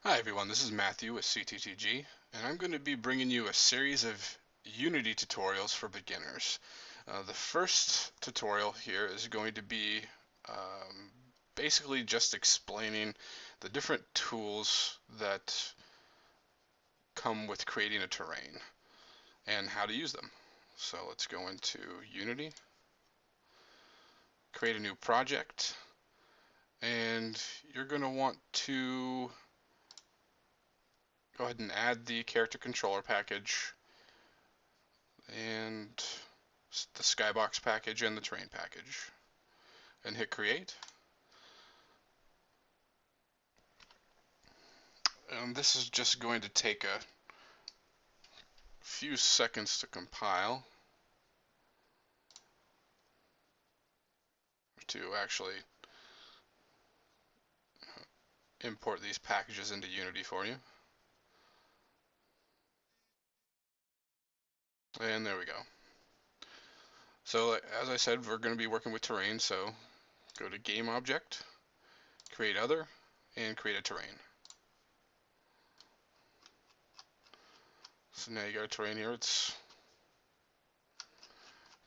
Hi everyone, this is Matthew with CTTG, and I'm going to be bringing you a series of Unity tutorials for beginners. The first tutorial here is going to be basically just explaining the different tools that come with creating a terrain and how to use them. So let's go into Unity, create a new project, and you're going to want to go ahead and add the character controller package and the skybox package and the terrain package, and hit create. And this is just going to take a few seconds to compile, to actually import these packages into Unity for you. And there we go. So as I said, we're going to be working with terrain, so go to Game Object, Create Other, and create a terrain. So now you got a terrain here. It's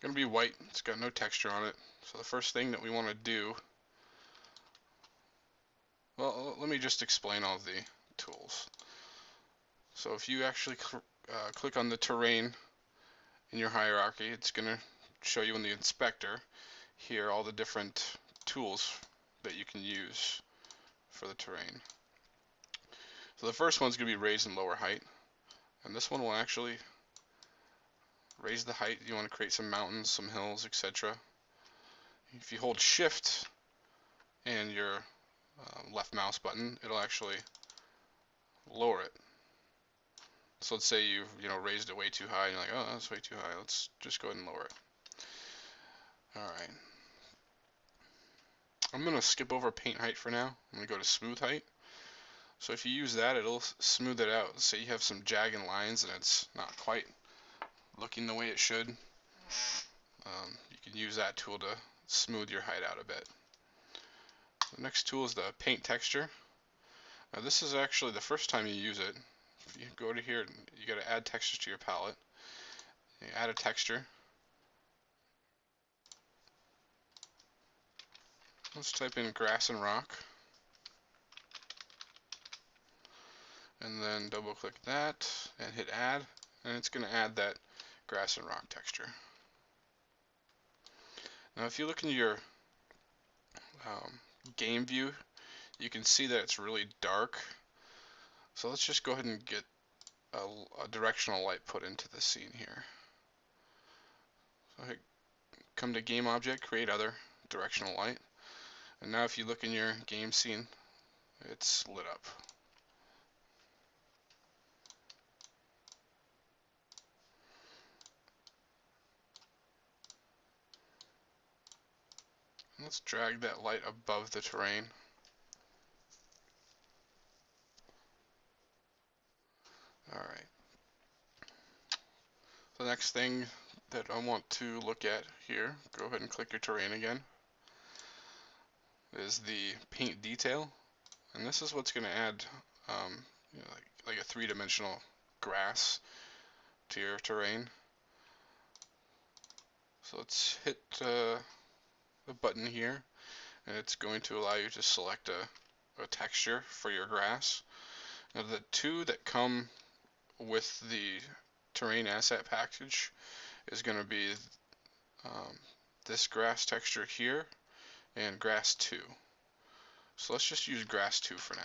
going to be white. It's got no texture on it. So the first thing that we want to do, well, let me just explain all of the tools. So if you actually click on the terrain in your hierarchy, it's going to show you in the inspector here all the different tools that you can use for the terrain. So the first one's going to be raise and lower height, and this one will actually raise the height. You want to create some mountains, some hills, etc. If you hold shift and your left mouse button, it'll actually lower it. So let's say you've raised it way too high and you're like, oh, that's way too high, let's just go ahead and lower it. Alright, I'm going to skip over paint height for now. I'm going to go to smooth height. So if you use that, it'll smooth it out. Say you have some jagged lines and it's not quite looking the way it should. You can use that tool to smooth your height out a bit. The next tool is the paint texture. Now this is actually the first time you use it. If you go to here, you got to add textures to your palette. You add a texture. Let's type in grass and rock. And then double click that and hit add, and it's going to add that grass and rock texture. Now if you look in your game view, you can see that it's really dark. So let's just go ahead and get a directional light put into the scene here. So I come to game object, create other, directional light. And now if you look in your game scene, it's lit up. Let's drag that light above the terrain. Alright. The next thing that I want to look at here, go ahead and click your terrain again, is the paint detail. And this is what's going to add like a three-dimensional grass to your terrain. So let's hit the button here, and it's going to allow you to select a texture for your grass. Now the two that come with the terrain asset package is going to be this grass texture here and grass 2. So let's just use grass 2 for now.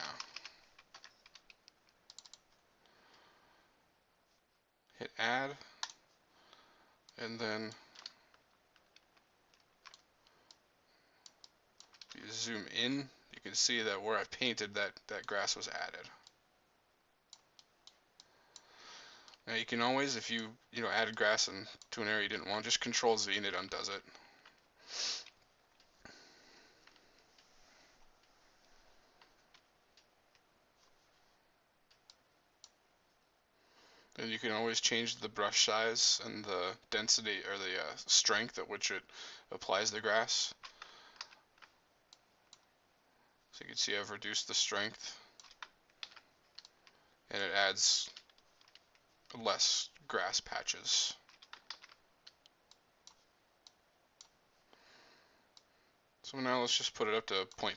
Hit add, and then if you zoom in, you can see that where I've painted, that grass was added. Now you can always, if you added grass to an area you didn't want, just Control Z and it undoes it. Then you can always change the brush size and the density or the strength at which it applies the grass. So you can see I've reduced the strength. and it adds less grass patches. So now let's just put it up to 0.5.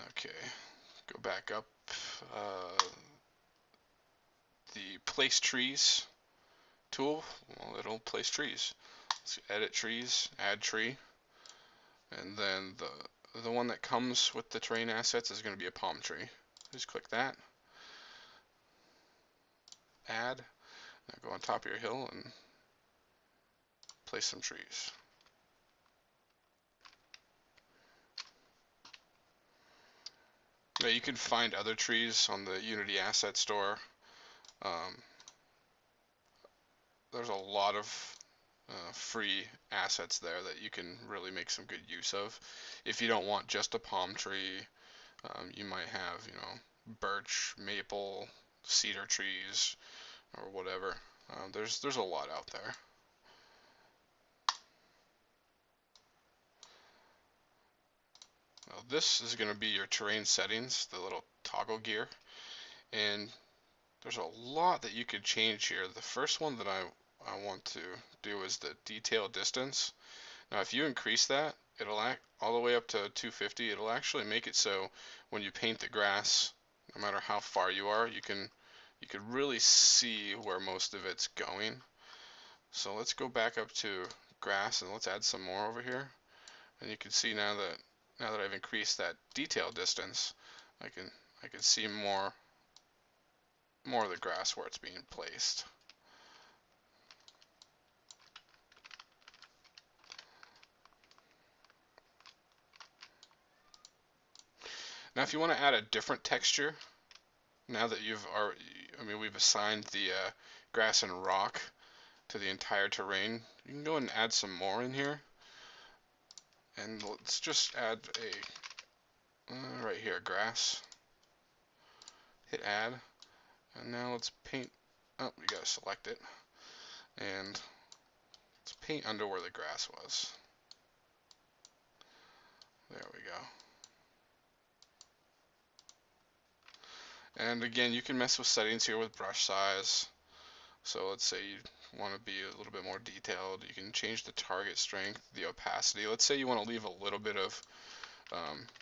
Okay, go back up. The place trees tool, well, it'll place trees. Let's edit trees, add tree, and then the one that comes with the terrain assets is going to be a palm tree. Just click that, add, now go on top of your hill and place some trees. Now you can find other trees on the Unity Asset Store. There's a lot of free assets there that you can really make some good use of. If you don't want just a palm tree, you might have, birch, maple, cedar trees, or whatever. There's a lot out there. Now this is going to be your terrain settings, the little toggle gear, and there's a lot that you could change here. The first one that I want to do is the detail distance. Now if you increase that, it'll act all the way up to 250. It'll actually make it so when you paint the grass, no matter how far you are, you can really see where most of it's going. So let's go back up to grass and let's add some more over here. And you can see now that I've increased that detail distance, I can see more of the grass where it's being placed. Now if you want to add a different texture, now that we've assigned the grass and rock to the entire terrain, you can go and add some more in here. And let's just add right here, grass. Hit add. And now let's paint, oh, we gotta select it. And let's paint under where the grass was. There we go. And again, you can mess with settings here with brush size. So let's say you want to be a little bit more detailed. You can change the target strength, the opacity. Let's say you want to leave a little bit of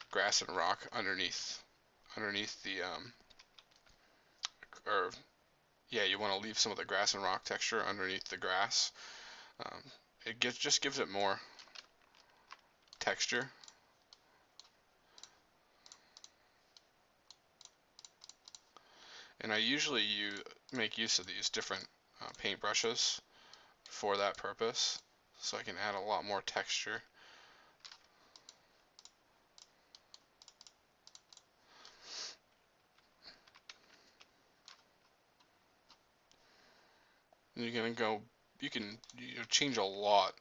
grass and rock underneath the you want to leave some of the grass and rock texture underneath the grass. It just gives it more texture. And I usually make use of these different paint brushes for that purpose, so I can add a lot more texture. And you can change a lot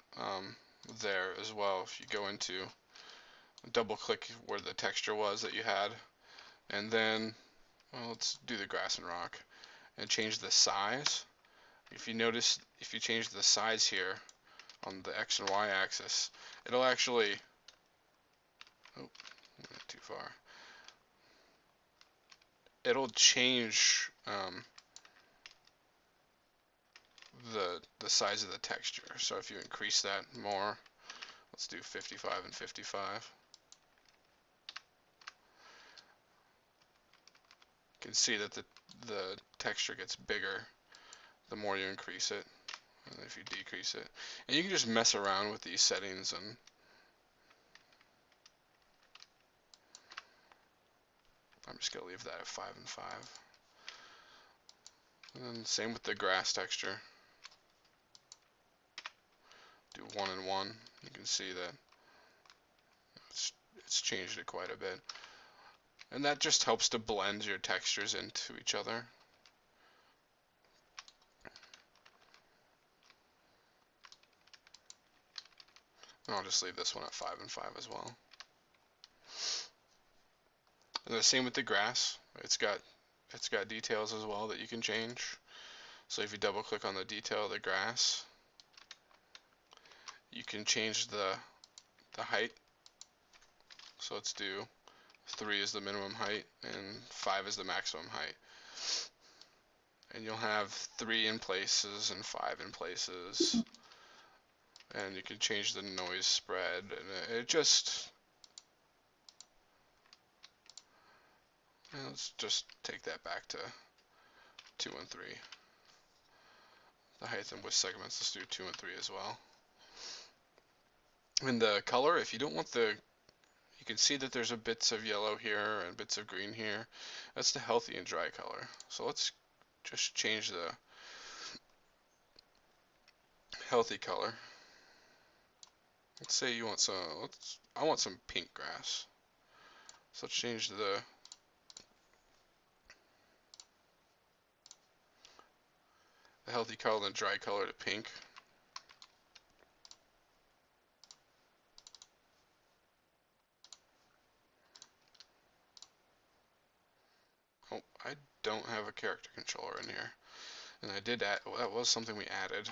there as well. If you go into double click where the texture was that you had, and then let's do the grass and rock and change the size. If you notice, if you change the size here on the X and Y axis, it'll actually, oh, went too far. It'll change the size of the texture. So if you increase that more, let's do 55 and 55. You can see that the texture gets bigger the more you increase it, and if you decrease it. And you can just mess around with these settings, and I'm just gonna leave that at 5 and 5. And then same with the grass texture. Do 1 and 1. You can see that it's changed it quite a bit. And that just helps to blend your textures into each other. And I'll just leave this one at 5 and 5 as well. And the same with the grass. It's got details as well that you can change. So if you double click on the detail of the grass, you can change the height. So let's do 3 is the minimum height, and 5 is the maximum height. And you'll have 3 in places and 5 in places. And you can change the noise spread, and it just... Let's just take that back to 2 and 3. The height and width segments, let's do 2 and 3 as well. And the color, if you don't want the... You can see that there's a bits of yellow here and bits of green here. That's the healthy and dry color. So let's just change the healthy color. Let's say you want some, I want some pink grass. So let's change the healthy color and dry color to pink. Oh, I don't have a character controller in here. And I did add, well, that was something we added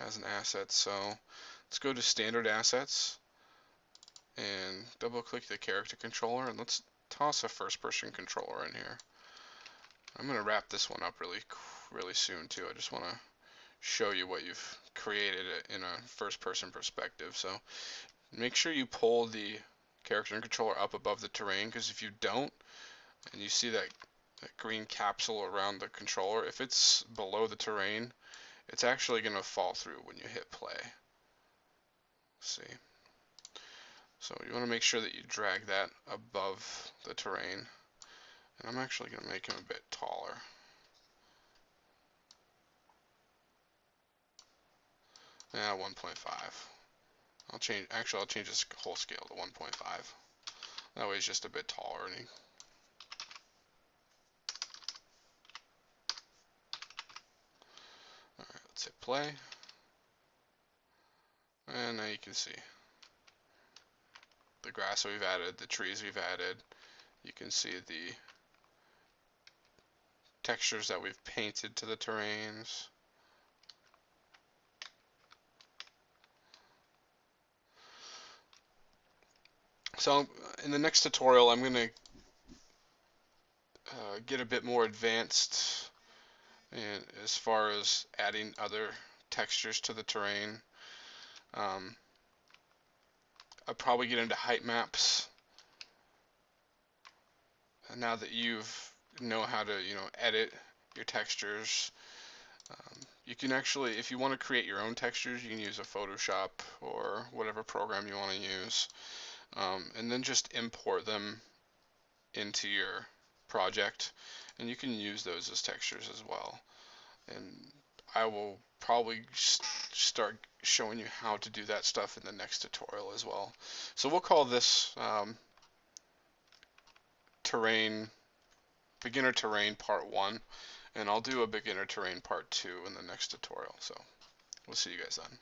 as an asset. So let's go to standard assets and double click the character controller, and let's toss a first person controller in here. I'm going to wrap this one up really soon too. I just want to show you what you've created in a first person perspective. So make sure you pull the character and controller up above the terrain, because if you don't, and you see that green capsule around the controller, if it's below the terrain, it's actually going to fall through when you hit play. Let's see. So you want to make sure that you drag that above the terrain. And I'm actually going to make him a bit taller. Yeah, 1.5. I'll change this whole scale to 1.5. That way he's just a bit taller. And Alright, let's hit play. And now you can see the grass that we've added, the trees we've added. You can see the textures that we've painted to the terrains. So in the next tutorial, I'm going to get a bit more advanced and as far as adding other textures to the terrain. I'll probably get into height maps now that you've know how to edit your textures. You can actually, if you want to create your own textures, you can use a Photoshop or whatever program you want to use, and then just import them into your project, and you can use those as textures as well. And I will probably start showing you how to do that stuff in the next tutorial as well. So we'll call this beginner terrain part 1, and I'll do a beginner terrain part 2 in the next tutorial. So we'll see you guys then.